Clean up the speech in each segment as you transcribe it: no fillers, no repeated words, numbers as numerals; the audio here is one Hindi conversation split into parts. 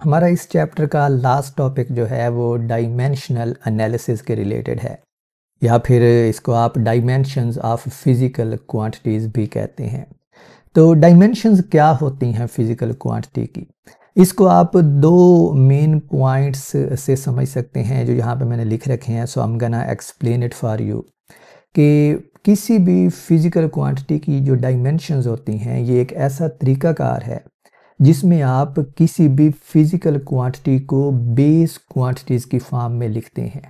हमारा इस चैप्टर का लास्ट टॉपिक जो है वो डायमेंशनल एनालिसिस के रिलेटेड है, या फिर इसको आप डायमेंशंस ऑफ फिज़िकल क्वांटिटीज़ भी कहते हैं। तो डायमेंशंस क्या होती हैं फिज़िकल क्वांटिटी की? इसको आप दो मेन पॉइंट्स से समझ सकते हैं जो यहाँ पे मैंने लिख रखे हैं। So I am gonna explain it for you कि किसी भी फिज़िकल क्वांटिटी की जो डायमेंशंस होती हैं ये एक ऐसा तरीकाकार है जिसमें आप किसी भी फिज़िकल क्वांटिटी को बेस क्वांटिटीज़ की फॉर्म में लिखते हैं।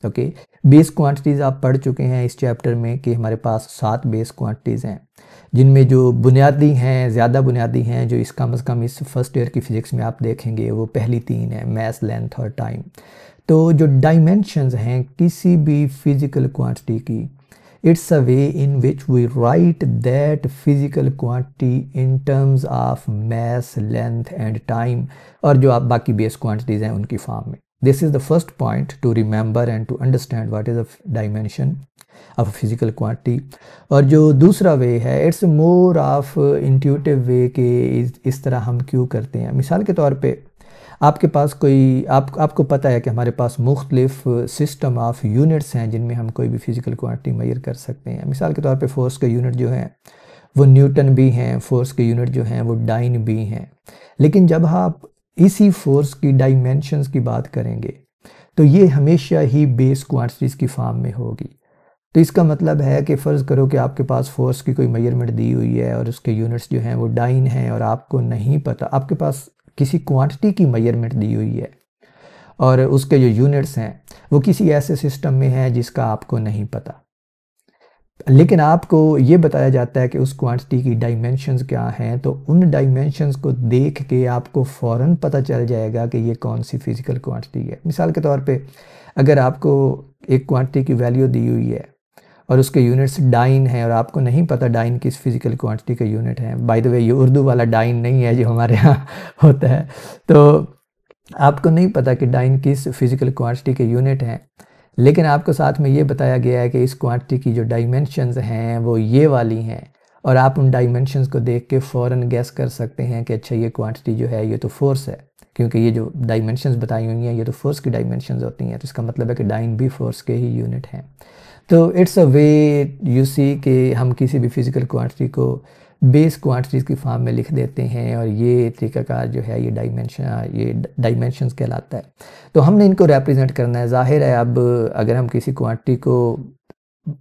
ओके, बेस क्वांटिटीज़ आप पढ़ चुके हैं इस चैप्टर में कि हमारे पास 7 बेस क्वांटिटीज़ हैं, जिनमें जो बुनियादी हैं, ज़्यादा बुनियादी हैं, जो इस कम से कम इस फर्स्ट ईयर की फ़िज़िक्स में आप देखेंगे, वो पहली 3 हैं, मास, लेंथ और टाइम। तो जो डायमेंशंस हैं किसी भी फिज़िकल क्वांटिटी की, it's a way in which we write that physical quantity in terms of mass, length and time, और जो आप बाकी बेस क्वांटिटीज हैं उनकी फॉर्म में। This is the first point to remember and to understand what is a dimension of a physical quantity। और जो दूसरा वे है, it's more of intuitive way कि इस तरह हम क्यों करते हैं। मिसाल के तौर पे आपके पास कोई आपको पता है कि हमारे पास मुख्तलिफ सिस्टम ऑफ यूनिट्स हैं जिनमें हम कोई भी फिज़िकल क्वांटिटी मेजर कर सकते हैं। मिसाल के तौर पे फोर्स के यूनिट जो हैं वो न्यूटन भी हैं, फोर्स के यूनिट जो हैं वो डाइन भी हैं। लेकिन जब आप इसी फोर्स की डायमेंशंस की बात करेंगे तो ये हमेशा ही बेस क्वांटिटीज़ की फॉर्म में होगी। तो इसका मतलब है कि फ़र्ज़ करो कि आपके पास फोर्स की कोई मेजरमेंट दी हुई है और उसके यूनिट्स जो हैं वो डाइन हैं और आपको नहीं पता, आपके पास किसी क्वांटिटी की मेजरमेंट दी हुई है और उसके जो यूनिट्स हैं वो किसी ऐसे सिस्टम में है जिसका आपको नहीं पता, लेकिन आपको ये बताया जाता है कि उस क्वांटिटी की डायमेंशंस क्या हैं। तो उन डायमेंशंस को देख के आपको फ़ौरन पता चल जाएगा कि ये कौन सी फ़िज़िकल क्वांटिटी है। मिसाल के तौर पे अगर आपको एक क्वांटिटी की वैल्यू दी हुई है और उसके यूनिट्स डाइन हैं और आपको नहीं पता डाइन किस फिज़िकल क्वांटिटी का यूनिट है, बाय द वे ये उर्दू वाला डाइन नहीं है जो हमारे यहाँ होता है, तो आपको नहीं पता कि डाइन किस फिज़िकल क्वांटिटी के यूनिट हैं, लेकिन आपको साथ में ये बताया गया है कि इस क्वांटिटी की जो डायमेंशंस हैं वो ये वाली हैं और आप उन डायमेंशंस को देख के फ़ौरन गैस कर सकते हैं कि अच्छा ये क्वांटिटी जो है ये तो फोर्स है, क्योंकि ये जो डायमेंशंस बताई हुई हैं ये तो फोर्स की डायमेंशंस होती हैं, तो इसका मतलब है कि डाइन भी फोर्स के ही यूनिट हैं। तो it's a way you see कि हम किसी भी फिज़िकल क्वांटिटी को बेस क्वांटिटीज़ की फॉर्म में लिख देते हैं और ये तरीक़ाकार जो है ये डायमेंशंस कहलाता है। तो हमने इनको रिप्रेजेंट करना है। ज़ाहिर है अब अगर हम किसी क्वांटिटी को,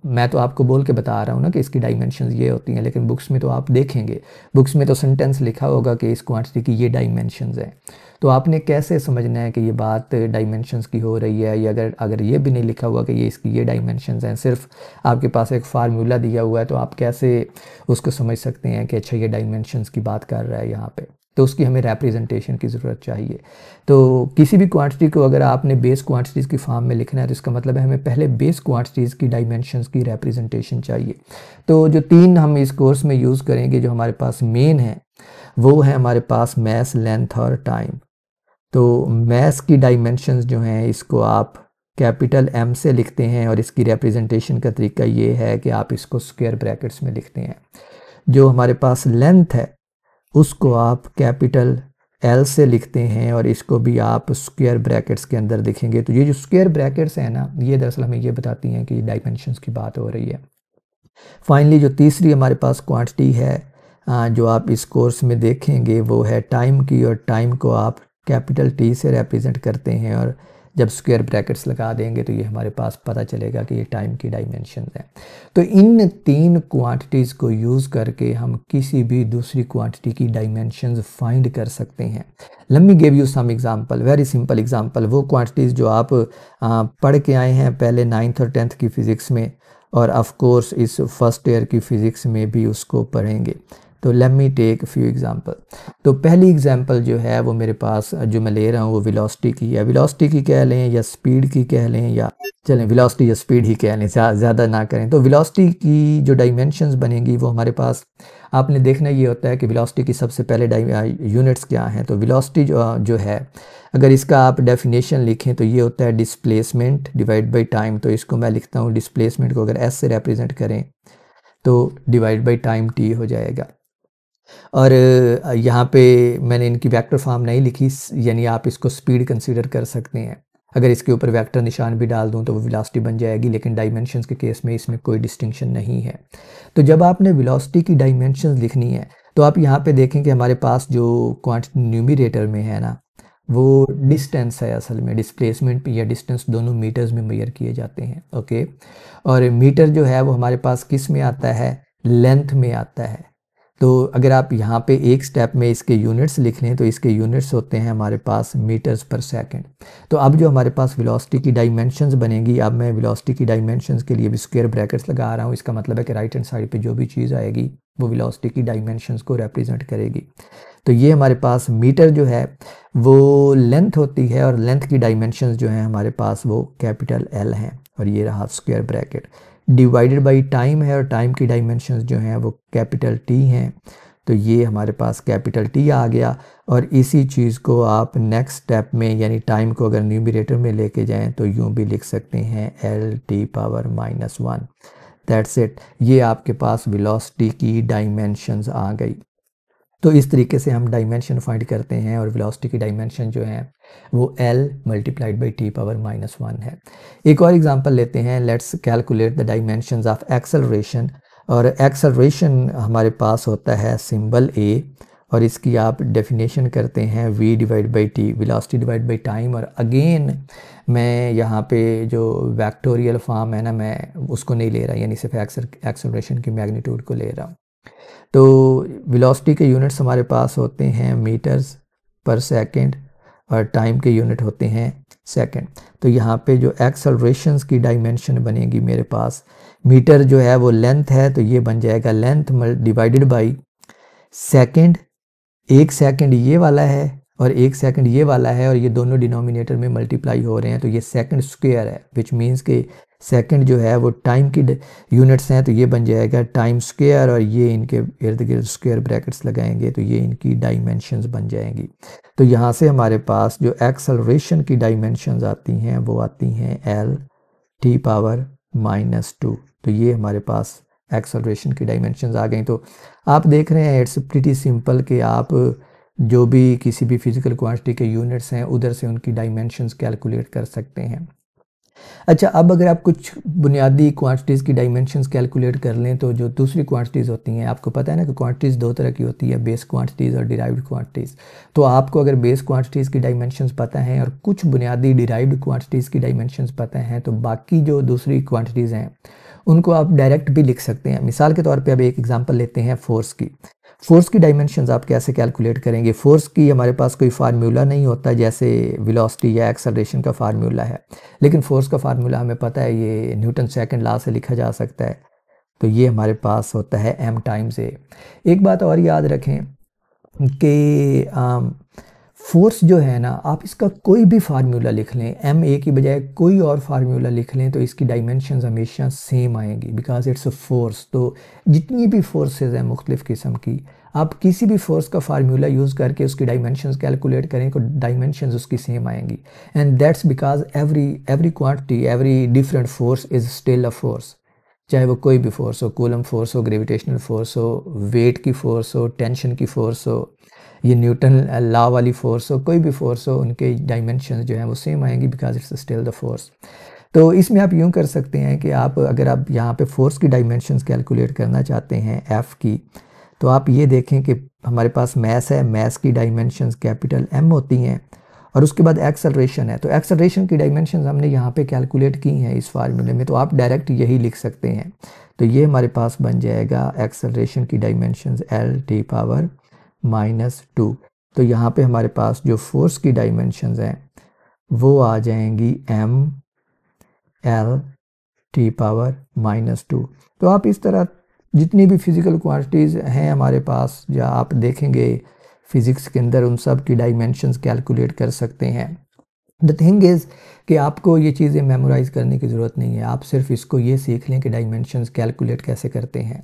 मैं तो आपको बोल के बता रहा हूँ ना कि इसकी डायमेंशंस ये होती हैं, लेकिन बुक्स में तो आप देखेंगे, बुक्स में तो सेंटेंस लिखा होगा कि इस क्वांटिटी की ये डायमेंशंस हैं। तो आपने कैसे समझना है कि ये बात डायमेंशंस की हो रही है, या अगर ये भी नहीं लिखा हुआ कि ये इसकी ये डायमेंशंस हैं, सिर्फ आपके पास एक फार्मूला दिया हुआ है, तो आप कैसे उसको समझ सकते हैं कि अच्छा ये डायमेंशंस की बात कर रहा है यहाँ पे। तो उसकी हमें रिप्रेजेंटेशन की ज़रूरत चाहिए। तो किसी भी क्वांटिटी को अगर आपने बेस क्वांटिटीज़ की फॉर्म में लिखना है तो इसका मतलब है हमें पहले बेस क्वांटिटीज़ की डायमेंशंस की रिप्रेजेंटेशन चाहिए। तो जो 3 हम इस कोर्स में यूज़ करेंगे जो हमारे पास मेन है वो है हमारे पास मास, लेंथ और टाइम। तो मास की डायमेंशंस जो हैं इसको आप कैपिटल M से लिखते हैं और इसकी रिप्रेजेंटेशन का तरीका ये है कि आप इसको स्क्वायर ब्रैकेट्स में लिखते हैं। जो हमारे पास लेंथ है उसको आप कैपिटल L से लिखते हैं और इसको भी आप स्क्वायर ब्रैकेट्स के अंदर लिखेंगे। तो ये जो स्क्वायर ब्रैकेट्स हैं ना, ये दरअसल हमें ये बताती हैं कि डायमेंशंस की बात हो रही है। फाइनली जो तीसरी हमारे पास क्वांटिटी है जो आप इस कोर्स में देखेंगे वो है टाइम की, और टाइम को आप कैपिटल T से रिप्रेजेंट करते हैं और जब स्क्वायर ब्रैकेट्स लगा देंगे तो ये हमारे पास पता चलेगा कि ये टाइम की डायमेंशन है। तो इन 3 क्वांटिटीज़ को यूज़ करके हम किसी भी दूसरी क्वांटिटी की डायमेंशंस फाइंड कर सकते हैं। Let me give you some example, very simple example. वो क्वांटिटीज़ जो आप पढ़ के आए हैं पहले 9th और 10th की फ़िज़िक्स में, और ऑफ कोर्स इस फर्स्ट ईयर की फ़िज़िक्स में भी उसको पढ़ेंगे। तो let me take few example. तो पहली एग्जांपल जो है वो मेरे पास जो मैं ले रहा हूँ वो वेलोसिटी की है। वेलोसिटी की कह लें या स्पीड की कह लें, या चलें वेलोसिटी या स्पीड ही कह लें, ज़्यादा ना करें। तो वेलोसिटी की जो डायमेंशंस बनेंगी वो हमारे पास, आपने देखना ये होता है कि वेलोसिटी की सबसे पहले यूनिट्स क्या हैं। तो वेलोसिटी जो है अगर इसका आप डेफिनेशन लिखें तो ये होता है डिस्प्लेसमेंट डिवाइड बाई टाइम। तो इसको मैं लिखता हूँ, डिस्प्लेसमेंट को अगर S से रिप्रेजेंट करें तो डिवाइड बाई टाइम T हो जाएगा। और यहाँ पे मैंने इनकी वेक्टर फॉर्म नहीं लिखी, यानी आप इसको स्पीड कंसीडर कर सकते हैं। अगर इसके ऊपर वेक्टर निशान भी डाल दूँ तो वो वेलोसिटी बन जाएगी, लेकिन डायमेंशंस के केस में इसमें कोई डिस्टिंक्शन नहीं है। तो जब आपने वेलोसिटी की डायमेंशंस लिखनी है तो आप यहाँ पे देखें कि हमारे पास जो क्वांटिटी न्यूमरेटर में है ना, वो डिस्टेंस है। असल में डिस्प्लेसमेंट या डिस्टेंस दोनों मीटर्स में मेजर किए जाते हैं, ओके। और मीटर जो है वो हमारे पास किस में आता है, लेंथ में आता है। तो अगर आप यहाँ पे एक स्टेप में इसके यूनिट्स लिख लें तो इसके यूनिट्स होते हैं हमारे पास मीटर्स पर सेकंड। तो अब जो हमारे पास वेलोसिटी की डायमेंशंस बनेगी, अब मैं वेलोसिटी की डायमेंशंस के लिए भी स्क्वायर ब्रैकेट्स लगा रहा हूँ। इसका मतलब है कि राइट हैंड साइड पे जो भी चीज़ आएगी वो वेलोसिटी की डायमेंशंस को रिप्रेजेंट करेगी। तो ये हमारे पास मीटर जो है वो लेंथ होती है, और लेंथ की डायमेंशंस जो हैं हमारे पास वो कैपिटल एल हैं, और ये रहा square bracket. Divided by time है, और टाइम की डायमेंशंस जो हैं वो कैपिटल टी हैं। तो ये हमारे पास कैपिटल टी आ गया। और इसी चीज़ को आप नेक्स्ट स्टेप में, यानी टाइम को अगर न्यूमरेटर में लेके जाएं तो यूँ भी लिख सकते हैं L T power -1। That's it. ये आपके पास वेलोसिटी की डायमेंशंस आ गई। तो इस तरीके से हम डायमेंशन फाइंड करते हैं, और वेलोसिटी की डायमेंशन जो है वो L multiplied by T power -1 है। एक और एग्जांपल लेते हैं। Let's calculate the dimensions of acceleration. और एक्सेलरेशन हमारे पास होता है सिंबल A, और इसकी आप डेफिनेशन करते हैं v divide by T, velocity divide by time. और अगेन मैं यहाँ पे जो वैक्टोरियल फॉर्म है ना, मैं उसको नहीं ले रहा, यानी सिर्फ एक्सेलरेशन की मैग्नीट्यूड को ले रहा हूँ। तो वेलोसिटी के यूनिट्स हमारे पास होते हैं मीटर्स पर सेकंड, और टाइम के यूनिट होते हैं सेकंड। तो यहाँ पे जो एक्सेलरेशंस की डायमेंशन बनेगी मेरे पास, मीटर जो है वो लेंथ है, तो ये बन जाएगा लेंथ डिवाइडेड बाई सेकंड। एक सेकंड ये वाला है और एक सेकंड ये वाला है, और ये दोनों डिनोमिनेटर में मल्टीप्लाई हो रहे हैं, तो ये सेकंड स्क्वायर है, विच मीन्स कि सेकंड जो है वो टाइम की यूनिट्स हैं, तो ये बन जाएगा टाइम स्क्वायर, और ये इनके इर्द गिर्द स्क्वायर ब्रैकेट्स लगाएंगे तो ये इनकी डायमेंशंस बन जाएंगी। तो यहाँ से हमारे पास जो एक्सेलरेशन की डायमेंशंस आती हैं वो आती हैं एल टी पावर -2। तो ये हमारे पास एक्सेलरेशन की डायमेंशंस आ गई। तो आप देख रहे हैं इट्स प्रीटी सिंपल कि आप जो भी किसी भी फिजिकल क्वांटिटी के यूनिट्स हैं उधर से उनकी डायमेंशंस कैलकुलेट कर सकते हैं। अच्छा, अब अगर आप कुछ बुनियादी क्वांटिटीज़ की डायमेंशंस कैलकुलेट कर लें तो जो दूसरी क्वांटिटीज़ होती हैं, आपको पता है ना कि क्वांटिटीज़ दो तरह की होती है, बेस क्वांटिटीज़ और डिराइव्ड क्वांटिटीज़। तो आपको अगर बेस क्वांटिटीज़ की डायमेंशंस पता हैं और कुछ बुनियादी डिराइव्ड क्वांटिटीज़ की डायमेंशंस पता हैं, तो बाकी जो दूसरी क्वांटिटीज़ हैं उनको आप डायरेक्ट भी लिख सकते हैं। मिसाल के तौर पे अब एक एग्जांपल लेते हैं फोर्स की। फोर्स की डायमेंशंस आप कैसे कैलकुलेट करेंगे? फोर्स की हमारे पास कोई फार्मूला नहीं होता जैसे वेलोसिटी या एक्सेलरेशन का फार्मूला है, लेकिन फोर्स का फार्मूला हमें पता है, ये न्यूटन सेकंड लॉ से लिखा जा सकता है। तो ये हमारे पास होता है m टाइम्स a। एक बात और याद रखें कि फोर्स जो है ना, आप इसका कोई भी फार्मूला लिख लें, एम ए की बजाय कोई और फार्मूला लिख लें, तो इसकी डायमेंशंस हमेशा सेम आएंगी, बिकॉज इट्स अ फोर्स। तो जितनी भी फोर्सेस हैं मुख्तलिफ़ किस्म की, आप किसी भी फोर्स का फार्मूला यूज़ करके उसकी डायमेंशंस कैलकुलेट करें तो डायमेंशंस उसकी सेम आएंगी। And that's because every quantity, every different force is still a force. चाहे वो कोई भी फोर्स हो, कूलम फोर्स हो, ग्रेविटेशनल फोर्स हो, वेट की फोर्स हो, टेंशन की फोर्स हो, ये न्यूटन लॉ वाली फोर्स हो, कोई भी फोर्स हो, उनके डायमेंशंस जो हैं वो सेम आएंगी, because it's still the force. तो इसमें आप यूँ कर सकते हैं कि आप अगर आप यहाँ पे फोर्स की डायमेंशंस कैलकुलेट करना चाहते हैं एफ़ की, तो आप ये देखें कि हमारे पास मैस है, मैस की डायमेंशंस कैपिटल एम होती हैं, और उसके बाद एक्सेलरेशन है। तो एक्सेलरेशन की डायमेंशंस हमने यहाँ पे कैलकुलेट की हैं इस फार्मूले में, तो आप डायरेक्ट यही लिख सकते हैं। तो ये हमारे पास बन जाएगा एक्सेलरेशन की डायमेंशंस एल टी पावर -2। तो यहाँ पे हमारे पास जो फोर्स की डायमेंशंस हैं वो आ जाएंगी m l t पावर -2। तो आप इस तरह जितनी भी फिज़िकल क्वांटिटीज़ हैं हमारे पास, या आप देखेंगे फिज़िक्स के अंदर, उन सब की डायमेंशंस कैलकुलेट कर सकते हैं। द थिंग इज़ कि आपको ये चीज़ें मेमोराइज़ करने की ज़रूरत नहीं है, आप सिर्फ इसको ये सीख लें कि डायमेंशंस कैलकुलेट कैसे करते हैं।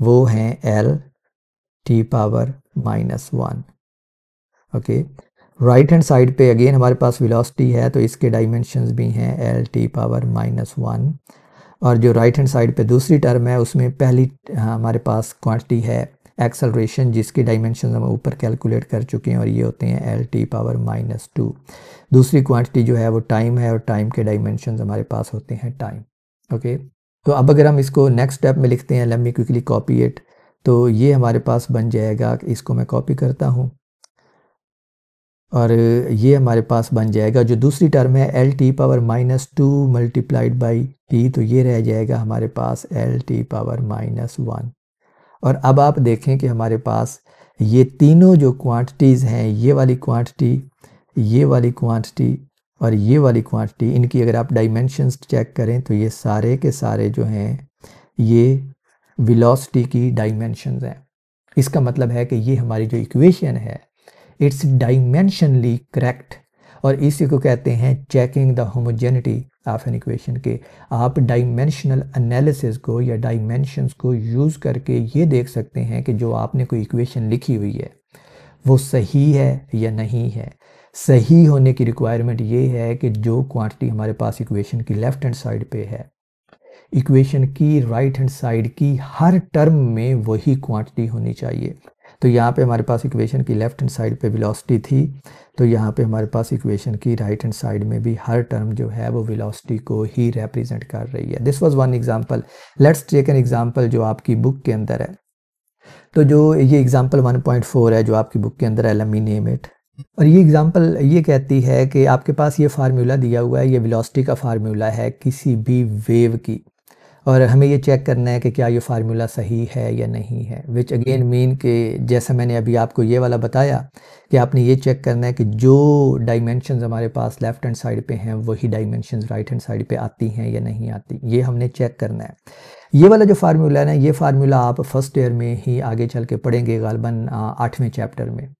वो हैं L T power -1। Okay, right hand side पे अगेन हमारे पास वेलोसिटी है, तो इसके डायमेंशंस भी हैं एल टी पावर -1। और जो राइट हैंड साइड पे दूसरी टर्म है उसमें पहली हमारे पास क्वांटिटी है एक्सेलरेशन, जिसकी डायमेंशन हम ऊपर कैलकुलेट कर चुके हैं और ये होते हैं एल टी पावर -2। दूसरी क्वांटिटी जो है वो टाइम है और टाइम के डायमेंशन हमारे पास होते हैं टाइम। ओके, तो अब अगर हम इसको नेक्स्ट स्टेप में लिखते हैं, let me quickly copy it, तो ये हमारे पास बन जाएगा, इसको मैं कॉपी करता हूँ और ये हमारे पास बन जाएगा जो दूसरी टर्म है L T power -2 multiplied by T, तो ये रह जाएगा हमारे पास एल टी पावर -1। और अब आप देखें कि हमारे पास ये तीनों जो क्वांटिटीज़ हैं, ये वाली क्वांटिटी, ये वाली क्वांटिटी और ये वाली क्वांटिटी, इनकी अगर आप डायमेंशंस चेक करें तो ये सारे के सारे जो हैं ये वेलोसिटी की डायमेंशंस हैं। इसका मतलब है कि ये हमारी जो इक्वेशन है इट्स डायमेंशनली करेक्ट, और इसी को कहते हैं checking the homogeneity of an equation के आप डायमेंशनल एनालिसिस को या डायमेंशंस को यूज़ करके ये देख सकते हैं कि जो आपने कोई इक्वेशन लिखी हुई है वो सही है या नहीं है। सही होने की रिक्वायरमेंट ये है कि जो क्वांटिटी हमारे पास इक्वेशन की लेफ़्ट हैंड साइड पे है, इक्वेशन की राइट हैंड साइड की हर टर्म में वही क्वांटिटी होनी चाहिए। तो यहाँ पे हमारे पास इक्वेशन की लेफ़्ट हैंड साइड पे वेलोसिटी थी, तो यहाँ पे हमारे पास इक्वेशन की राइट हैंड साइड में भी हर टर्म जो है वो वेलोसिटी को ही रिप्रेजेंट कर रही है। This was one example. Let's take an example जो आपकी बुक के अंदर है। तो जो ये एग्जांपल 1.4 है जो आपकी बुक के अंदर है, लेट मी नेम इट। और ये एग्जांपल ये कहती है कि आपके पास ये फार्मूला दिया हुआ है, ये वेलोसिटी का फार्मूला है किसी भी वेव की, और हमें ये चेक करना है कि क्या ये फार्मूला सही है या नहीं है। विच अगेन मीन कि जैसा मैंने अभी आपको ये वाला बताया कि आपने ये चेक करना है कि जो डायमेंशंस हमारे पास लेफ़्ट हैंड साइड पे हैं वही डायमेंशंस राइट हैंड साइड पे आती हैं या नहीं आती, ये हमने चेक करना है। ये वाला जो फार्मूला है ना, ये फार्मूला आप फर्स्ट ईयर में ही आगे चल के पढ़ेंगे, गालबन 8वें चैप्टर में।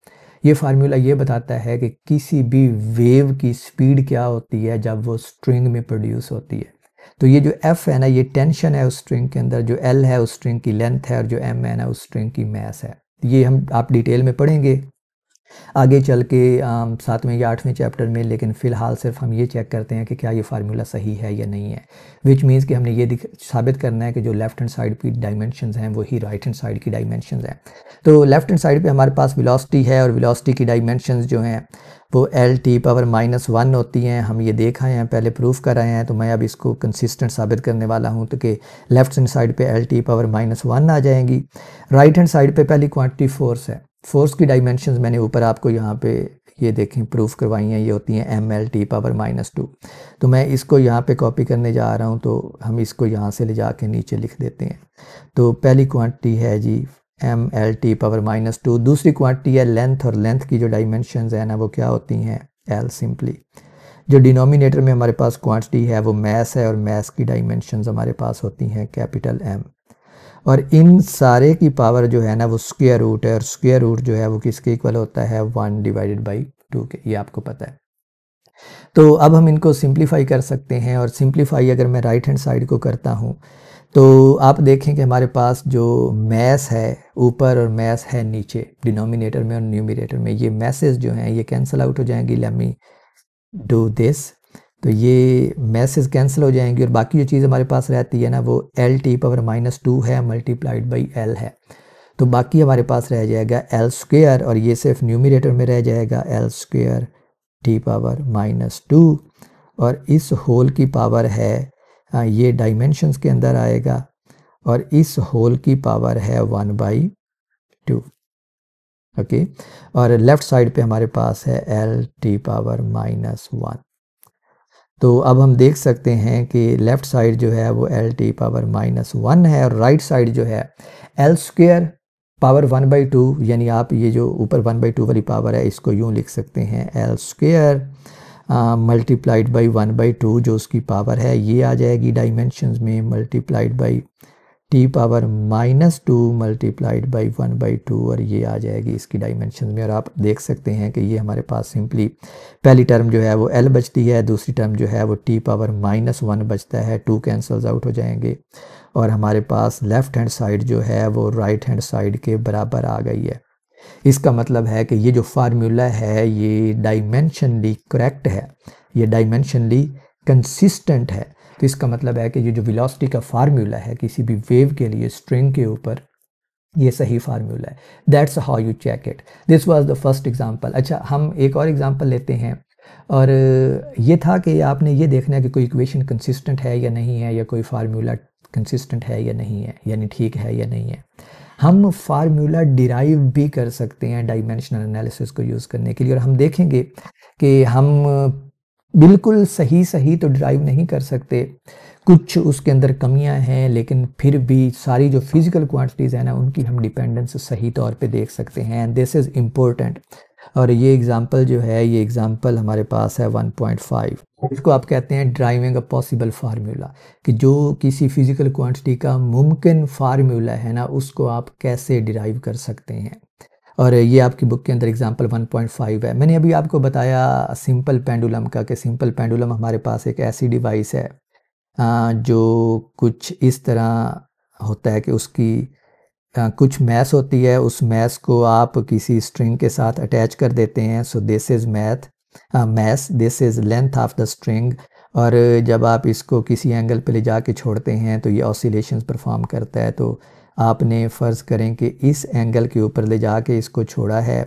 ये फार्मूला ये बताता है कि किसी भी वेव की स्पीड क्या होती है जब वो स्ट्रिंग में प्रोड्यूस होती है। तो ये जो F है ना, ये टेंशन है उस स्ट्रिंग के अंदर, जो L है उस स्ट्रिंग की लेंथ है, और जो M है ना उस स्ट्रिंग की मास है। ये आप डिटेल में पढ़ेंगे आगे चल के 7वें या 8वें चैप्टर में, लेकिन फ़िलहाल सिर्फ हम ये चेक करते हैं कि क्या ये फार्मूला सही है या नहीं है। विच मीन्स कि हमने ये साबित करना है कि जो लेफ़्ट हैंड साइड की डायमेंशंस हैं वही राइट हैंड साइड की डायमेंशंस हैं। तो लेफ़्ट हैंड साइड पे हमारे पास वेलोसिटी है, और वेलोसिटी की डायमेंशंस जो हैं वो L⁻⁻1 होती हैं। हम ये देख आए हैं, पहले प्रूफ कर आए हैं, तो मैं अब इसको कंसिस्टेंट साबित करने वाला हूँ। तो कि लेफ़्ट हैंड साइड पे L⁻⁻1 आ जाएंगी। राइट हैंड साइड पे पहली क्वांटिटी फोर्स है। फोर्स की डायमेंशंस मैंने ऊपर आपको यहाँ पे ये देखें प्रूफ करवाई हैं, ये होती हैं mL⁻²। तो मैं इसको यहाँ पे कॉपी करने जा रहा हूँ, तो हम इसको यहाँ से ले जाके नीचे लिख देते हैं। तो पहली क्वांटिटी है जी mL⁻²। दूसरी क्वांटिटी है लेंथ, और लेंथ की जो डायमेंशंस है ना वो क्या होती हैं, L सिंपली। जो डिनोमिनेटर में हमारे पास क्वांटिटी है वो मास है, और मास की डायमेंशंस हमारे पास होती हैं कैपिटल M। और इन सारे की पावर जो है ना वो स्क्वायर रूट है, और स्क्वायर रूट जो है वो किसके इक्वल होता है, 1/2 के, ये आपको पता है। तो अब हम इनको सिंप्लीफाई कर सकते हैं, और सिंप्लीफाई अगर मैं राइट हैंड साइड को करता हूँ तो आप देखें कि हमारे पास जो मास है ऊपर और मास है नीचे, डिनोमिनेटर में और न्यूमरेटर में, ये मैसेज जो हैं ये कैंसिल आउट हो जाएंगी। Let me do this. तो ये मैसेज कैंसिल हो जाएंगी, और बाकी जो चीज़ हमारे पास रहती है ना वो L⁻² है मल्टीप्लाइड बाई L है। तो बाकी हमारे पास रह जाएगा L², और ये सिर्फ न्यूमरेटर में रह जाएगा L²T⁻², और इस होल की पावर है ये डायमेंशंस के अंदर आएगा, और इस होल की पावर है 1/2। ओके, और लेफ़्ट साइड पे हमारे पास है L⁻⁻1। तो अब हम देख सकते हैं कि लेफ़्ट साइड जो है वो L⁻⁻1 है, और राइट साइड जो है L² पावर 1/2, यानी आप ये जो ऊपर 1/2 वाली पावर है इसको यूँ लिख सकते हैं L² मल्टीप्लाइड बाई 1/2, जो उसकी पावर है ये आ जाएगी डायमेंशंस में, multiplied by T⁻⁻2 multiplied by 1/2, और ये आ जाएगी इसकी डायमेंशंस में। और आप देख सकते हैं कि ये हमारे पास सिंपली पहली टर्म जो है वो L बचती है, दूसरी टर्म जो है वो T⁻⁻1 बचता है, 2 कैंसल्स आउट हो जाएंगे, और हमारे पास लेफ़्ट हैंड साइड जो है वो राइट हैंड साइड के बराबर आ गई है। इसका मतलब है कि ये जो फार्मूला है ये डायमेंशनली करेक्ट है, ये डायमेंशनली कंसिस्टेंट है। तो इसका मतलब है कि ये जो वेलोसिटी का फार्मूला है किसी भी वेव के लिए स्ट्रिंग के ऊपर, ये सही फार्मूला है। That's how you check it. This was the first example. अच्छा, हम एक और एग्जांपल लेते हैं, और ये था कि आपने ये देखना है कि कोई इक्वेशन कंसिस्टेंट है या नहीं है, या कोई फार्मूला कंसिस्टेंट है या नहीं है, यानी ठीक है या नहीं है। हम फार्मूला डिराइव भी कर सकते हैं डायमेंशनल एनालिसिस को यूज़ करने के लिए, और हम देखेंगे कि हम बिल्कुल सही तो डिराइव नहीं कर सकते, कुछ उसके अंदर कमियां हैं, लेकिन फिर भी सारी जो फिज़िकल क्वांटिटीज़ हैं ना उनकी हम डिपेंडेंस सही तौर पे देख सकते हैं, एंड दिस इज़ इम्पोर्टेंट। और ये एग्जांपल जो है, ये एग्जांपल हमारे पास है 1.5। इसको आप कहते हैं ड्राइविंग अ पॉसिबल फार्मूला, कि जो किसी फिज़िकल क्वांटिटी का मुमकिन फार्मूला है ना उसको आप कैसे डिराइव कर सकते हैं। और ये आपकी बुक के अंदर एग्जांपल 1.5 है। मैंने अभी आपको बताया सिंपल पेंडुलम का, कि सिंपल पेंडुलम हमारे पास एक ऐसी डिवाइस है जो कुछ इस तरह होता है कि उसकी कुछ मैस होती है, उस मैस को आप किसी स्ट्रिंग के साथ अटैच कर देते हैं। So this is mass, this is length of the string. और जब आप इसको किसी एंगल पे ले जाके छोड़ते हैं तो ये ऑसिलेशंस परफॉर्म करता है। तो आपने फ़र्ज़ करें कि इस एंगल के ऊपर ले जाके इसको छोड़ा है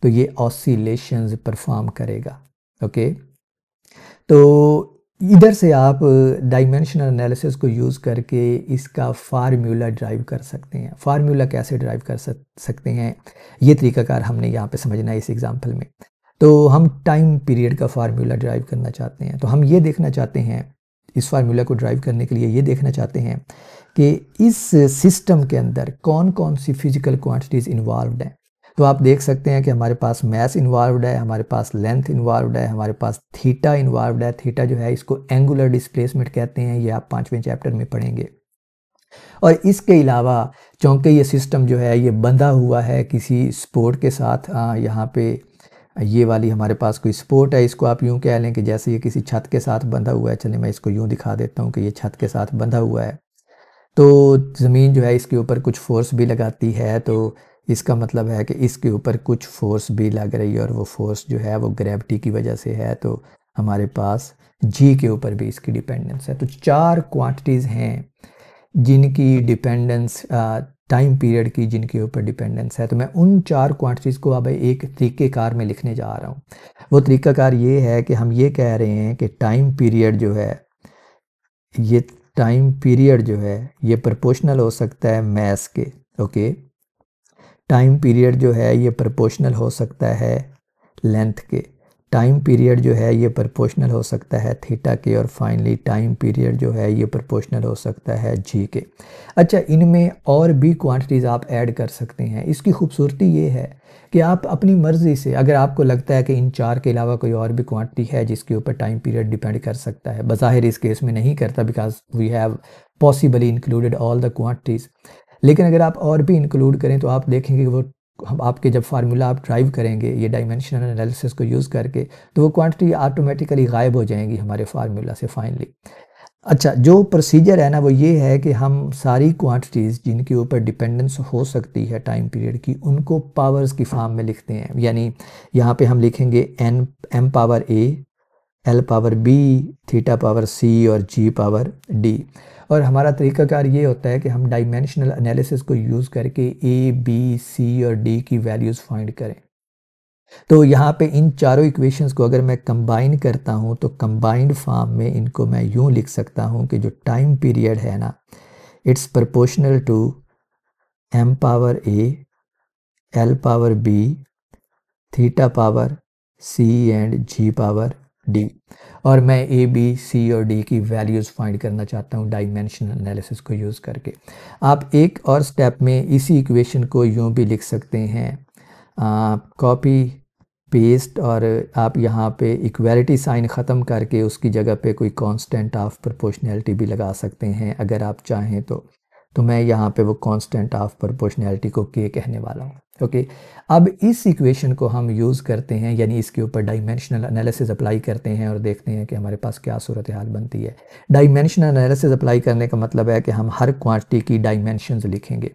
तो ये ऑसिलेशंस परफॉर्म करेगा। ओके, तो इधर से आप डायमेंशनल एनालिसिस को यूज़ करके इसका फार्मूला ड्राइव कर सकते हैं। फार्मूला कैसे ड्राइव कर सकते हैं, ये तरीकाकार हमने यहाँ पे समझना है इस एग्जांपल में। तो हम टाइम पीरियड का फार्मूला ड्राइव करना चाहते हैं। तो हम ये देखना चाहते हैं, इस फार्मूला को ड्राइव करने के लिए ये देखना चाहते हैं कि इस सिस्टम के अंदर कौन कौन सी फिजिकल क्वांटिटीज़ इन्वॉल्वड हैं। तो आप देख सकते हैं कि हमारे पास मैस इन्वॉल्वड है, हमारे पास लेंथ इन्वॉल्वड है, हमारे पास थीटा इन्वॉल्वड है। थीटा जो है इसको एंगुलर डिस्प्लेसमेंट कहते हैं, ये आप 5वें चैप्टर में पढ़ेंगे। और इसके अलावा चूँकि ये सिस्टम जो है ये बंधा हुआ है किसी सपोर्ट के साथ, यहाँ पे ये वाली हमारे पास कोई सपोर्ट है, इसको आप यूँ कह लें कि जैसे ये किसी छत के साथ बंधा हुआ है। चलिए मैं इसको यूँ दिखा देता हूँ कि ये छत के साथ बंधा हुआ है। तो ज़मीन जो है इसके ऊपर कुछ फोर्स भी लगाती है, तो इसका मतलब है कि इसके ऊपर कुछ फोर्स भी लग रही है और वो फोर्स जो है वो ग्रेविटी की वजह से है। तो हमारे पास जी के ऊपर भी इसकी डिपेंडेंस है। तो 4 क्वांटिटीज़ हैं जिनकी डिपेंडेंस टाइम पीरियड की, जिनके ऊपर डिपेंडेंस है। तो मैं उन 4 क्वांटिटीज़ को अब एक तरीक़ेकार में लिखने जा रहा हूँ। वो तरीक़ाकार ये है कि हम ये कह रहे हैं कि टाइम पीरियड जो है ये प्रोपोर्शनल हो सकता है मैस के। ओके, टाइम पीरियड जो है ये प्रोपोर्शनल हो सकता है लेंथ के, टाइम पीरियड जो है ये प्रोपोर्शनल हो सकता है थीटा के, और फाइनली टाइम पीरियड जो है ये प्रोपोर्शनल हो सकता है जी के। अच्छा, इनमें और भी क्वांटिटीज़ आप ऐड कर सकते हैं। इसकी खूबसूरती ये है कि आप अपनी मर्ज़ी से, अगर आपको लगता है कि इन 4 के अलावा कोई और भी क्वांटिटी है जिसके ऊपर टाइम पीरियड डिपेंड कर सकता है, बज़ाहिर इस केस में नहीं करता because we have possibly included all the quantities, लेकिन अगर आप और भी इंक्लूड करें तो आप देखेंगे कि वो आपके जब फार्मूला आप ड्राइव करेंगे ये डायमेंशनल एनालिसिस को यूज़ करके, तो वो क्वांटिटी ऑटोमेटिकली गायब हो जाएंगी हमारे फार्मूला से फाइनली। अच्छा, जो प्रोसीजर है ना वो ये है कि हम सारी क्वांटिटीज़ जिनके ऊपर डिपेंडेंस हो सकती है टाइम पीरियड की, उनको पावर्स की फॉर्म में लिखते हैं। यानी यहाँ पे हम लिखेंगे m power a, l power b, theta power c और g पावर d। और हमारा तरीकाकार ये होता है कि हम डायमेंशनल एनालिसिस को यूज़ करके a, b, c और d की वैल्यूज़ फाइंड करें। तो यहाँ पे इन चारों इक्वेशंस को अगर मैं कंबाइन करता हूँ तो कंबाइंड फॉर्म में इनको मैं यूँ लिख सकता हूँ कि जो टाइम पीरियड है ना, it's proportional to m power a, l power b, theta power c and g power d। और मैं a, b, c और d की वैल्यूज़ फाइंड करना चाहता हूँ डायमेंशनल एनालिसिस को यूज़ करके। आप एक और स्टेप में इसी इक्वेशन को यूँ भी लिख सकते हैं, कॉपी पेस्ट, और आप यहाँ पे इक्वालिटी साइन ख़त्म करके उसकी जगह पे कोई कांस्टेंट ऑफ प्रोपोर्शनैलिटी भी लगा सकते हैं अगर आप चाहें तो मैं यहाँ पे वो कांस्टेंट ऑफ प्रोपोर्शनैलिटी को के कहने वाला हूँ। ओके, अब इस इक्वेशन को हम यूज़ करते हैं, यानी इसके ऊपर डायमेंशनल एनालिसिस अप्लाई करते हैं और देखते हैं कि हमारे पास क्या सूरत हाल बनती है। डायमेंशनल एनालिसिस अप्लाई करने का मतलब है कि हम हर क्वांटिटी की डायमेंशंस लिखेंगे।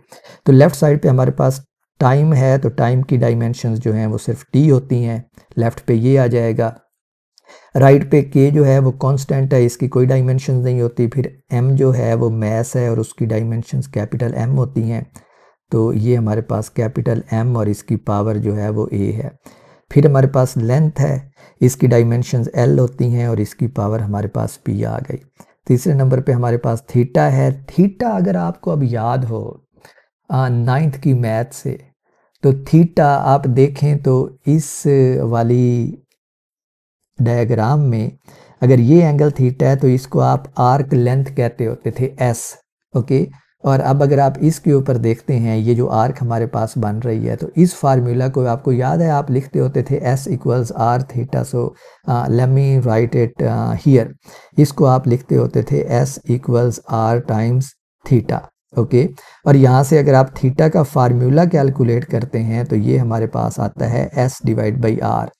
तो लेफ़्ट साइड पे हमारे पास टाइम है, तो टाइम की डायमेंशंस जो हैं वो सिर्फ t होती हैं, लेफ़्ट पे ये आ जाएगा। राइट पे k जो है वो कांस्टेंट है, इसकी कोई डायमेंशंस नहीं होती। फिर m जो है वो मैस है और उसकी डायमेंशंस कैपिटल M होती हैं, तो ये हमारे पास कैपिटल M और इसकी पावर जो है वो a है। फिर हमारे पास लेंथ है, इसकी डायमेंशंस L होती हैं और इसकी पावर हमारे पास p आ गई। तीसरे नंबर पे हमारे पास थीटा है। थीटा अगर आपको अब याद हो 9th की मैथ से, तो थीटा आप देखें तो इस वाली डायग्राम में अगर ये एंगल थीटा है तो इसको आप आर्क लेंथ कहते होते थे s। ओके, और अब अगर आप इसके ऊपर देखते हैं ये जो आर्क हमारे पास बन रही है, तो इस फार्मूला को आपको याद है आप लिखते होते थे s equals r theta. So let me right it here, इसको आप लिखते होते थे s equals r times theta. Okay. और यहाँ से अगर आप थीटा का फार्मूला कैलकुलेट करते हैं तो ये हमारे पास आता है s डिवाइड बाई आर।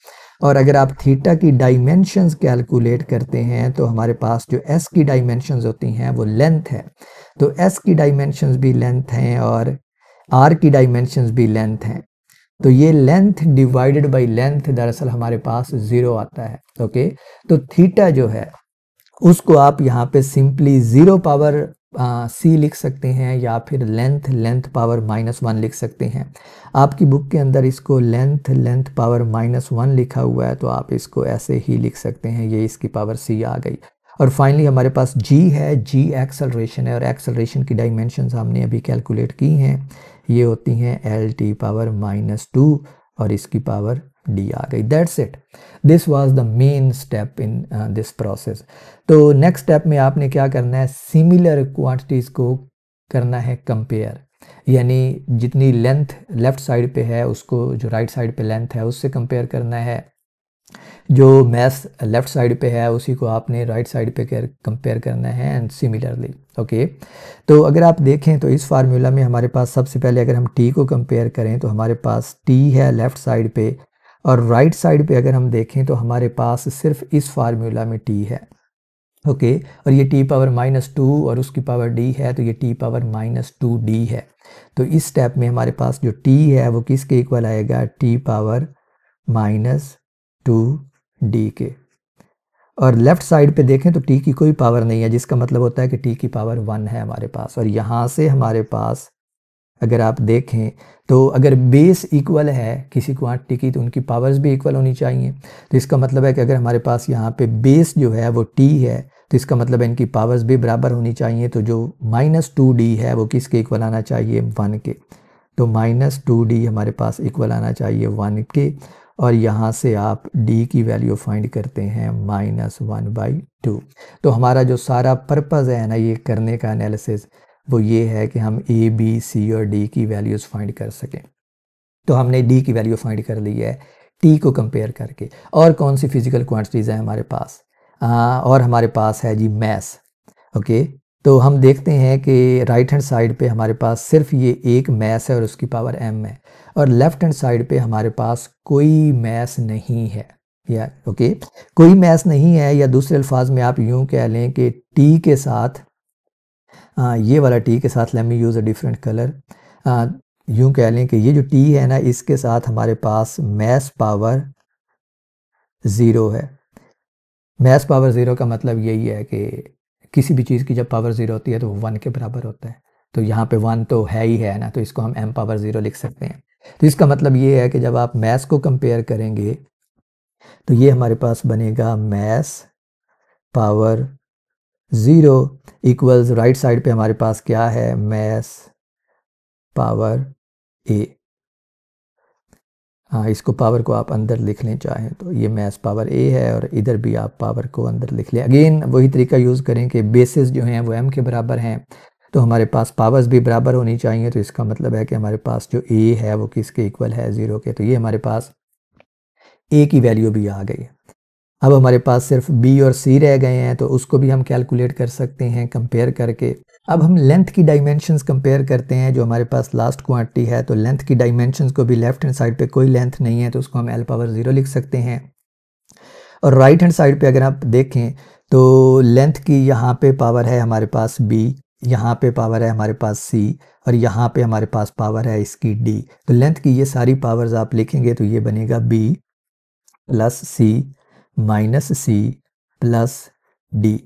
और अगर आप थीटा की डायमेंशंस कैलकुलेट करते हैं तो हमारे पास जो s की डायमेंशंस होती हैं वो लेंथ है, तो s की डायमेंशंस भी लेंथ हैं और r की डायमेंशंस भी लेंथ हैं। तो ये लेंथ डिवाइडेड बाई लेंथ दरअसल हमारे पास 0 आता है। ओके, तो थीटा जो है उसको आप यहाँ पे सिंपली 0 पावर c लिख सकते हैं या फिर लेंथ पावर -1 लिख सकते हैं। आपकी बुक के अंदर इसको लेंथ पावर -1 लिखा हुआ है, तो आप इसको ऐसे ही लिख सकते हैं, ये इसकी पावर c आ गई। और फाइनली हमारे पास g है, g एक्सेलरेशन है और एक्सेलरेशन की डायमेंशंस हमने अभी कैलकुलेट की हैं, ये होती हैं lt पावर -2 और इसकी पावर d आ गई। That's it, this was the main step in this process. तो नेक्स्ट स्टेप में आपने क्या करना है, सिमिलर क्वांटिटीज़ को करना है कंपेयर, यानी जितनी लेंथ लेफ़्ट साइड पे है उसको जो राइट साइड पे लेंथ है उससे कंपेयर करना है, जो मैथ लेफ़्ट साइड पे है उसी को आपने राइट साइड पे कंपेयर करना है एंड सिमिलरली। ओके, तो अगर आप देखें तो इस फार्मूला में हमारे पास सबसे पहले अगर हम t को कंपेयर करें तो हमारे पास t है लेफ़्ट साइड पे, और राइट साइड पे अगर हम देखें तो हमारे पास सिर्फ इस फार्मूला में t है। ओके, और ये t पावर -2 और उसकी पावर d है, तो ये t पावर -2d है। तो इस स्टेप में हमारे पास जो t है वो किसके इक्वल आएगा, t पावर -2d के। और लेफ़्ट साइड पे देखें तो t की कोई पावर नहीं है, जिसका मतलब होता है कि t की पावर 1 है हमारे पास। और यहाँ से हमारे पास अगर आप देखें तो अगर बेस इक्वल है किसी क्वांटिटी की तो उनकी पावर्स भी इक्वल होनी चाहिए। तो इसका मतलब है कि अगर हमारे पास यहाँ पे बेस जो है वो t है तो इसका मतलब है इनकी पावर्स भी बराबर होनी चाहिए। तो जो -2d है वो किसके इक्वल आना चाहिए, 1 के। तो -2d हमारे पास इक्वल आना चाहिए 1 के, और यहाँ से आप d की वैल्यू फाइंड करते हैं -1/2। तो हमारा जो सारा पर्पज़ है ना ये करने का एनालिसिस, वो ये है कि हम a, b, c और d की वैल्यूज़ फाइंड कर सकें। तो हमने d की वैल्यू फाइंड कर ली है t को कंपेयर करके। और कौन सी फिजिकल क्वांटिटीज़ हैं हमारे पास, और हमारे पास है जी मैस। ओके, तो हम देखते हैं कि राइट हैंड साइड पे हमारे पास सिर्फ ये एक मैस है और उसकी पावर m है, और लेफ्ट हैंड साइड पे हमारे पास कोई मैस नहीं है। या ओके, कोई मैस नहीं है, या दूसरे अल्फाज में आप यूँ कह लें कि t के साथ ये वाला t के साथ, let me use a different colour, यूँ कह लें कि ये जो t है ना इसके साथ हमारे पास मैस पावर 0 है। मैस पावर 0 का मतलब यही है कि किसी भी चीज़ की जब पावर 0 होती है तो वो 1 के बराबर होता है। तो यहाँ पे 1 तो है ही है ना, तो इसको हम m पावर 0 लिख सकते हैं। तो इसका मतलब ये है कि जब आप मैस को कंपेयर करेंगे तो ये हमारे पास बनेगा mass power 0 equals right side पे हमारे पास क्या है, मैस पावर a। हाँ, इसको पावर को आप अंदर लिख लें चाहें तो, ये मैस पावर a है और इधर भी आप पावर को अंदर लिख लें। अगेन वही तरीका यूज़ करें कि बेसिस जो हैं वो m के बराबर हैं, तो हमारे पास पावर्स भी बराबर होनी चाहिए। तो इसका मतलब है कि हमारे पास जो a है वो किसके इक्वल है, 0 के। तो ये हमारे पास a की वैल्यू भी आ गई है। अब हमारे पास सिर्फ b और c रह गए हैं, तो उसको भी हम कैलकुलेट कर सकते हैं कंपेयर करके। अब हम लेंथ की डायमेंशंस कंपेयर करते हैं, जो हमारे पास लास्ट क्वांटिटी है। तो लेंथ की डायमेंशंस को भी लेफ्ट हैंड साइड पे कोई लेंथ नहीं है तो उसको हम l पावर 0 लिख सकते हैं। और राइट हैंड साइड पे अगर आप देखें तो लेंथ की यहाँ पे पावर है हमारे पास b, यहाँ पे पावर है हमारे पास c, और यहाँ पे हमारे पास पावर है इसकी d। तो लेंथ की ये सारी पावर्स आप लिखेंगे तो ये बनेगा b plus c minus c plus d,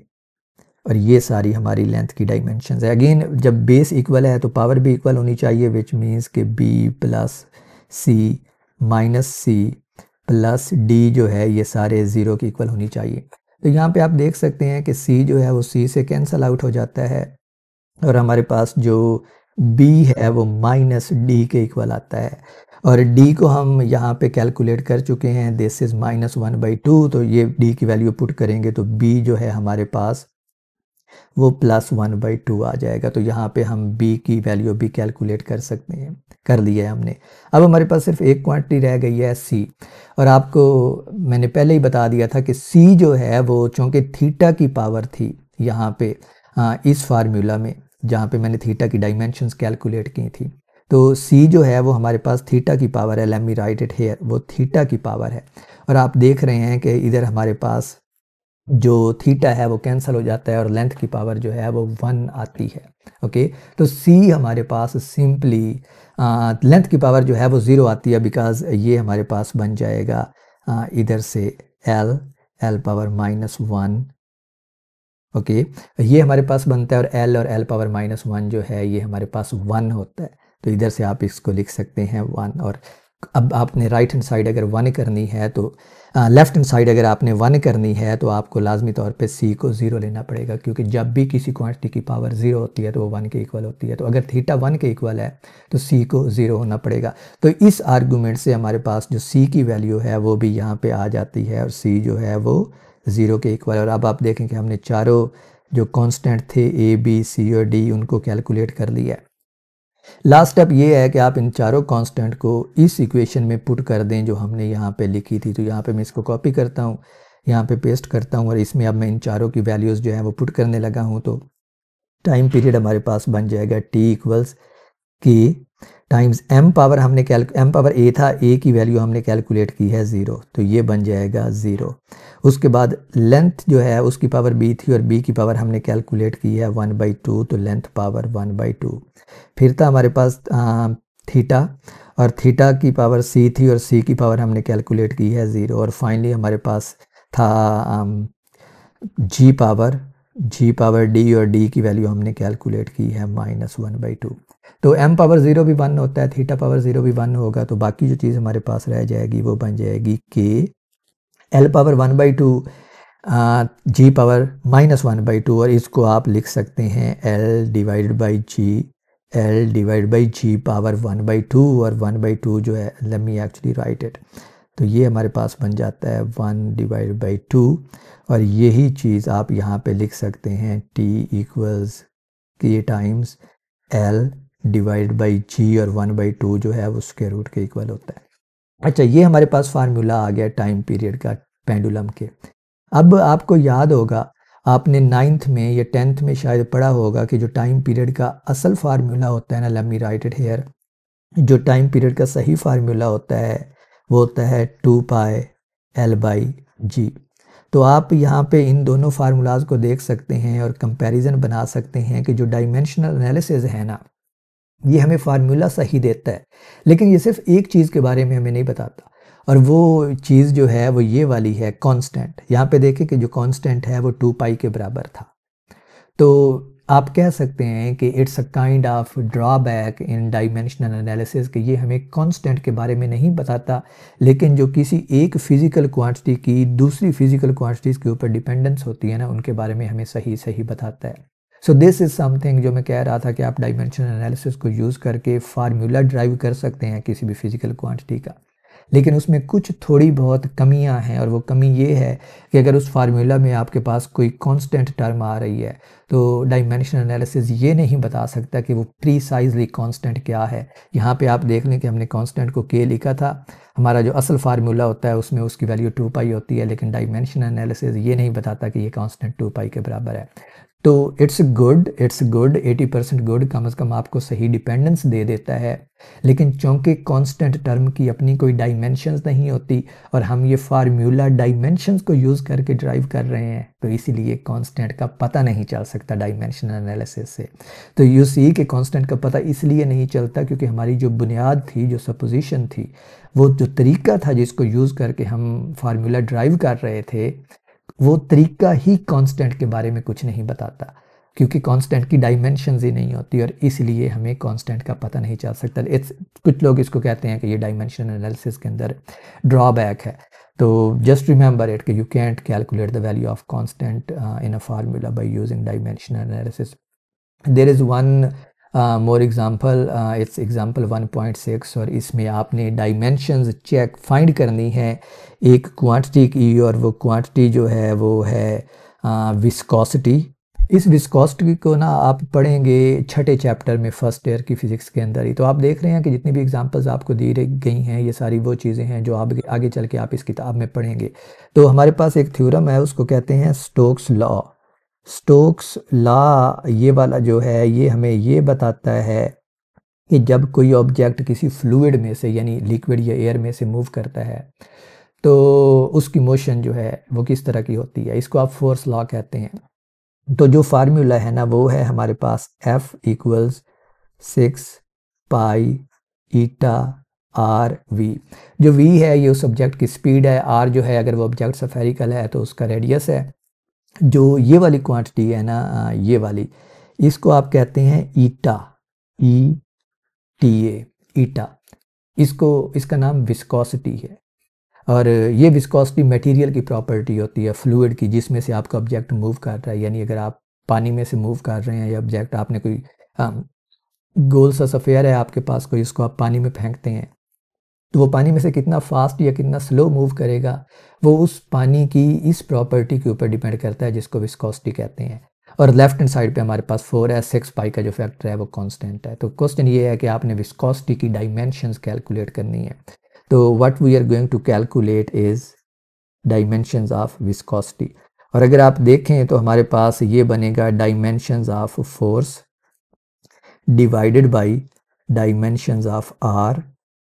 और ये सारी हमारी लेंथ की डायमेंशंस है। अगेन जब बेस इक्वल है तो पावर भी इक्वल होनी चाहिए, विच मीन्स कि b plus c minus c plus d जो है ये सारे 0 के इक्वल होनी चाहिए। तो यहाँ पे आप देख सकते हैं कि c जो है वो c से कैंसल आउट हो जाता है, और हमारे पास जो b है वो माइनस d के इक्वल आता है। और d को हम यहाँ पे कैलकुलेट कर चुके हैं, दिस इज़ -1/2। तो ये d की वैल्यू पुट करेंगे तो b जो है हमारे पास वो +1/2 आ जाएगा। तो यहाँ पे हम b की वैल्यू भी कैलकुलेट कर सकते हैं, कर लिया है हमने। अब हमारे पास सिर्फ एक क्वांटिटी रह गई है c, और आपको मैंने पहले ही बता दिया था कि c जो है वो चूँकि थीटा की पावर थी यहाँ पे इस फार्मूला में, जहाँ पे मैंने थीटा की डायमेंशंस कैलकुलेट की थी। तो c जो है वो हमारे पास थीटा की पावर है, let me right it here, वो थीटा की पावर है। और आप देख रहे हैं कि इधर हमारे पास जो थीटा है वो कैंसिल हो जाता है और लेंथ की पावर जो है वो 1 आती है। ओके, तो c हमारे पास सिंपली लेंथ की पावर जो है वो 0 आती है, बिकॉज ये हमारे पास बन जाएगा इधर से l पावर -1। ओके, ये हमारे पास बनता है और l पावर -1 जो है ये हमारे पास 1 होता है। तो इधर से आप इसको लिख सकते हैं 1। और अब आपने राइट हैंड साइड अगर 1 करनी है तो लेफ्ट हैंड साइड अगर आपने 1 करनी है तो आपको लाजमी तौर पे c को 0 लेना पड़ेगा, क्योंकि जब भी किसी क्वांटिटी की पावर 0 होती है तो वो 1 के इक्वल होती है। तो अगर थीटा 1 के इक्वल है तो c को 0 होना पड़ेगा। तो इस आर्गूमेंट से हमारे पास जो c की वैल्यू है वो भी यहाँ पे आ जाती है और c जो है वो 0 के इक्वल है। और अब आप देखें कि हमने चारों जो कांस्टेंट थे a, b, c और d उनको कैलकुलेट कर लिया है। लास्ट स्टेप ये है कि आप इन चारों कांस्टेंट को इस इक्वेशन में पुट कर दें जो हमने यहाँ पे लिखी थी। तो यहाँ पे मैं इसको कॉपी करता हूँ, यहाँ पे पेस्ट करता हूँ और इसमें अब मैं इन चारों की वैल्यूज़ जो है वो पुट करने लगा हूँ। तो टाइम पीरियड हमारे पास बन जाएगा t इक्वल्स के टाइम्स m पावर हमने m पावर a था, a की वैल्यू हमने कैलकुलेट की है 0, तो ये बन जाएगा 0। उसके बाद लेंथ जो है उसकी पावर b थी और b की पावर हमने कैलकुलेट की है 1/2, तो लेंथ पावर 1/2। फिर था हमारे पास थीटा, और थीटा की पावर c थी और c की पावर हमने कैलकुलेट की है 0। और फाइनली हमारे पास था g पावर d, और d की वैल्यू हमने कैलकुलेट की है -1/2। तो m पावर 0 भी 1 होता है, थीटा पावर 0 भी 1 होगा, तो बाकी जो चीज़ हमारे पास रह जाएगी वो बन जाएगी k l power 1/2 g power -1/2। और इसको आप लिख सकते हैं l divided by g power 1/2, और 1/2 जो है let me actually right it, तो ये हमारे पास बन जाता है 1/2। और यही चीज़ आप यहाँ पे लिख सकते हैं t equals k times l divide by g, और 1/2 जो है वो स्क्वायर रूट के इक्वल होता है। अच्छा, ये हमारे पास फार्मूला आ गया टाइम पीरियड का पेंडुलम के। अब आपको याद होगा, आपने 9th में या 10th में शायद पढ़ा होगा कि जो टाइम पीरियड का असल फार्मूला होता है ना, let me right it here, जो टाइम पीरियड का सही फार्मूला होता है वो होता है 2π/L/g। तो आप यहाँ पे इन दोनों फार्मूलाज को देख सकते हैं और कंपैरिजन बना सकते हैं कि जो डायमेंशनल एनालिसिस है ना, ये हमें फार्मूला सही देता है, लेकिन ये सिर्फ एक चीज़ के बारे में हमें नहीं बताता, और वो चीज़ जो है वो ये वाली है, कांस्टेंट। यहाँ पे देखें कि जो कांस्टेंट है वो 2π के बराबर था। तो आप कह सकते हैं कि it's a kind of drawback in dimensional analysis कि ये हमें कांस्टेंट के बारे में नहीं बताता, लेकिन जो किसी एक फिज़िकल क्वांटिटी की दूसरी फिज़िकल क्वांटिटीज़ के ऊपर डिपेंडेंस होती है ना, उनके बारे में हमें सही बताता है। सो दिस इज़ समथिंग जो मैं कह रहा था कि आप डायमेंशनल एनालिसिस को यूज़ करके फार्मूला ड्राइव कर सकते हैं किसी भी फिज़िकल क्वांटिटी का, लेकिन उसमें कुछ थोड़ी बहुत कमियां हैं। और वो कमी ये है कि अगर उस फार्मूला में आपके पास कोई कांस्टेंट टर्म आ रही है तो डायमेंशनल एनालिसिस ये नहीं बता सकता कि वो प्रीसाइजली कांस्टेंट क्या है। यहाँ पे आप देख लें कि हमने कांस्टेंट को k लिखा था, हमारा जो असल फार्मूला होता है उसमें उसकी वैल्यू 2π होती है, लेकिन डायमेंशनल एनालिसिस ये नहीं बताता कि ये कांस्टेंट 2π के बराबर है। तो इट्स गुड 80% गुड, कम से कम आपको सही डिपेंडेंस दे देता है। लेकिन चूंकि कांस्टेंट टर्म की अपनी कोई डायमेंशंस नहीं होती और हम ये फार्मूला डायमेंशंस को यूज़ करके ड्राइव कर रहे हैं, तो इसीलिए कांस्टेंट का पता नहीं चल सकता डायमेंशनल एनालिसिस से। तो यू सी कि कांस्टेंट का पता इसलिए नहीं चलता क्योंकि हमारी जो बुनियाद थी, जो सपोजिशन थी, वो जो तरीका था जिसको यूज़ करके हम फार्मूला ड्राइव कर रहे थे, वो तरीका ही कांस्टेंट के बारे में कुछ नहीं बताता, क्योंकि कांस्टेंट की डायमेंशंस ही नहीं होती और इसलिए हमें कांस्टेंट का पता नहीं चल सकता। कुछ लोग इसको कहते हैं कि ये डायमेंशनल एनालिसिस के अंदर ड्रॉबैक है। तो जस्ट रिमेंबर इट कि you can't calculate the value of constant in a formula by using dimensional analysis. There is one more example, it's example 1.6, और इसमें आपने डायमेंशंस चेक फाइंड करनी है एक क्वांटिटी की, और वो क्वांटिटी जो है वो है विस्कोसिटी। इस विस्कोसिटी को ना आप पढ़ेंगे छठे चैप्टर में फर्स्ट ईयर की फिज़िक्स के अंदर ही। तो आप देख रहे हैं कि जितनी भी एग्जांपल्स आपको दी गई हैं ये सारी वो चीज़ें हैं जो आप आगे चल के आप इस किताब में पढ़ेंगे। तो हमारे पास एक थ्योरम है, उसको कहते हैं स्टोक्स लॉ। स्टोक्स लॉ ये वाला जो है ये हमें ये बताता है कि जब कोई ऑब्जेक्ट किसी फ्लूइड में से यानी लिक्विड या एयर में से मूव करता है तो उसकी मोशन जो है वो किस तरह की होती है, इसको आप फोर्स लॉ कहते हैं। तो जो फार्मूला है ना वो है हमारे पास F equals 6 pi eta R V. जो v है ये उस ऑब्जेक्ट की स्पीड है, r जो है अगर वो ऑब्जेक्ट स्फेरिकल है तो उसका रेडियस है। जो ये वाली क्वांटिटी है ना ये वाली, इसको आप कहते हैं ईटा, ई टी ए, ईटा। इसका नाम विस्कोसिटी है। और ये विस्कोसिटी मटेरियल की प्रॉपर्टी होती है फ्लूइड की जिसमें से आपका ऑब्जेक्ट मूव कर रहा है। यानी अगर आप पानी में से मूव कर रहे हैं या ऑब्जेक्ट आपने कोई गोल सा सफ़ेयर है आपके पास कोई, इसको आप पानी में फेंकते हैं तो वो पानी में से कितना फास्ट या कितना स्लो मूव करेगा वो उस पानी की इस प्रॉपर्टी के ऊपर डिपेंड करता है जिसको विस्कोसिटी कहते हैं। और लेफ्ट हैंड साइड पे हमारे पास 4 है, 6 पाई का जो फैक्टर है वो कांस्टेंट है। तो क्वेश्चन ये है कि आपने विस्कोसिटी की डायमेंशंस कैलकुलेट करनी है। तो what we are going to calculate is dimensions of viscosity. और अगर आप देखें तो हमारे पास ये बनेगा dimensions of force divided by dimensions of R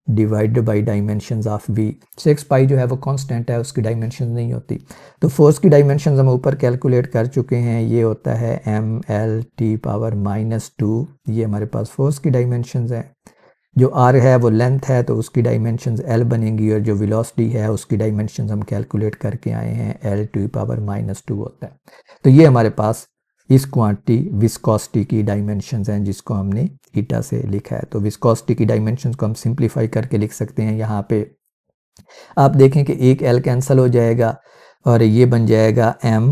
divided by dimensions of V. 6 pi जो है वो कांस्टेंट है, उसकी डायमेंशन नहीं होती। तो फोर्स की डायमेंशंस हम ऊपर कैलकुलेट कर चुके हैं, ये होता है एम एल टी पावर -2। ये हमारे पास फोर्स की डायमेंशंस हैं। जो आर है वो लेंथ है तो उसकी डायमेंशंस एल बनेंगी, और जो वेलोसिटी है उसकी डायमेंशंस हम कैलकुलेट करके आए हैं, एल टी पावर -2 होता है। तो ये हमारे पास इस क्वांटिटी विस्कोसिटी की डायमेंशंस हैं जिसको हमने ईटा से लिखा है। तो विस्कोसिटी की डायमेंशंस को हम सिंप्लीफाई करके लिख सकते हैं। यहाँ पे आप देखें कि एक एल कैंसिल हो जाएगा और ये बन जाएगा एम।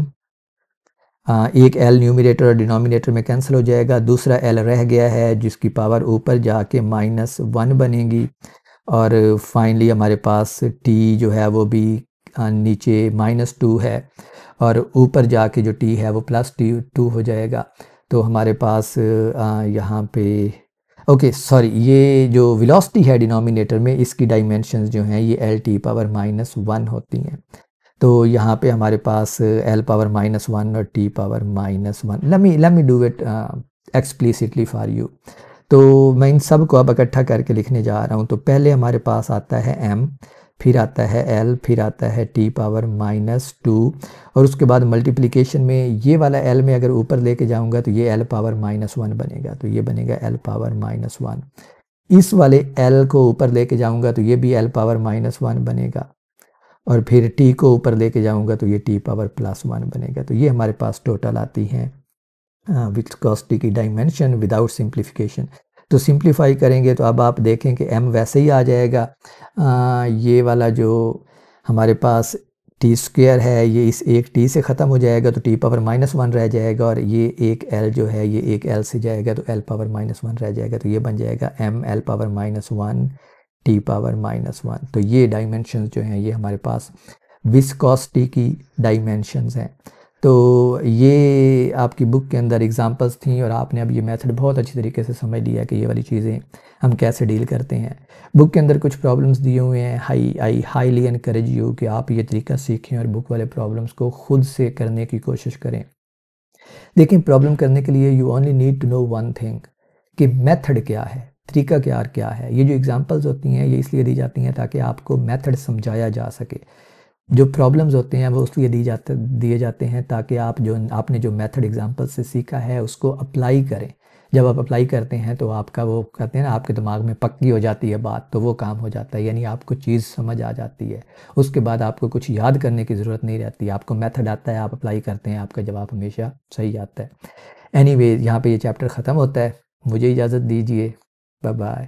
एक एल न्यूमरेटर और डिनोमिनेटर में कैंसिल हो जाएगा, दूसरा एल रह गया है जिसकी पावर ऊपर जाके -1 बनेगी। और फाइनली हमारे पास टी जो है वो भी नीचे -2 है और ऊपर जाके जो टी है वो +2 हो जाएगा। तो हमारे पास यहाँ पे ओके सॉरी, ये जो वेलोसिटी है डिनोमिनेटर में इसकी डायमेंशंस जो हैं ये एल टी पावर -1 होती हैं। तो यहाँ पे हमारे पास एल पावर -1 और T power -1। Let me do it explicitly for you. तो मैं इन सब को अब इकट्ठा करके लिखने जा रहा हूँ। तो पहले हमारे पास आता है m, फिर आता है l, फिर आता है t पावर -2, और उसके बाद मल्टीप्लिकेशन में ये वाला l में अगर ऊपर लेके जाऊंगा तो ये l पावर -1 बनेगा, तो ये बनेगा l पावर -1। इस वाले l को ऊपर लेके जाऊंगा तो ये भी l पावर -1 बनेगा, और फिर t को ऊपर लेके जाऊंगा तो ये t पावर +1 बनेगा। तो ये हमारे पास टोटल आती है विस्कोसिटी की डायमेंशन विदाउट सिंप्लीफिकेशन। तो सिंप्लीफाई करेंगे तो अब आप देखें कि m वैसे ही आ जाएगा। ये वाला जो हमारे पास टी स्क्वायर है ये इस एक t से ख़त्म हो जाएगा तो t पावर -1 रह जाएगा, और ये एक l जो है ये एक l से जाएगा तो l पावर -1 रह जाएगा। तो ये बन जाएगा m l power -1 t power -1। तो ये डायमेंशंस जो हैं ये हमारे पास विस्कोसिटी की डायमेंशंस हैं। तो ये आपकी बुक के अंदर एग्जांपल्स थी और आपने अब ये मेथड बहुत अच्छी तरीके से समझ लिया कि ये वाली चीज़ें हम कैसे डील करते हैं। बुक के अंदर कुछ प्रॉब्लम्स दिए हुए हैं। आई हाईली एनकरेज यू कि आप ये तरीका सीखें और बुक वाले प्रॉब्लम्स को खुद से करने की कोशिश करें। लेकिन प्रॉब्लम करने के लिए you only need to know one thing कि मेथड क्या है, तरीका क्या है। ये जो एग्जांपल्स होती हैं ये इसलिए दी जाती हैं ताकि आपको मेथड समझाया जा सके। जो प्रॉब्लम्स होते हैं वो उसलिए दिए जाते हैं ताकि आपने जो मेथड एग्जांपल से सीखा है उसको अप्लाई करें। जब आप अप्लाई करते हैं तो आपका वो कहते हैं ना आपके दिमाग में पक्की हो जाती है बात, तो वो काम हो जाता है, यानी आपको चीज़ समझ आ जाती है। उसके बाद आपको कुछ याद करने की ज़रूरत नहीं रहती, आपको मेथड आता है, आप अप्लाई करते हैं, आपका जवाब हमेशा सही आता है। एनीवेज यहाँ पे ये चैप्टर ख़त्म होता है, मुझे इजाज़त दीजिए, बाय बाय।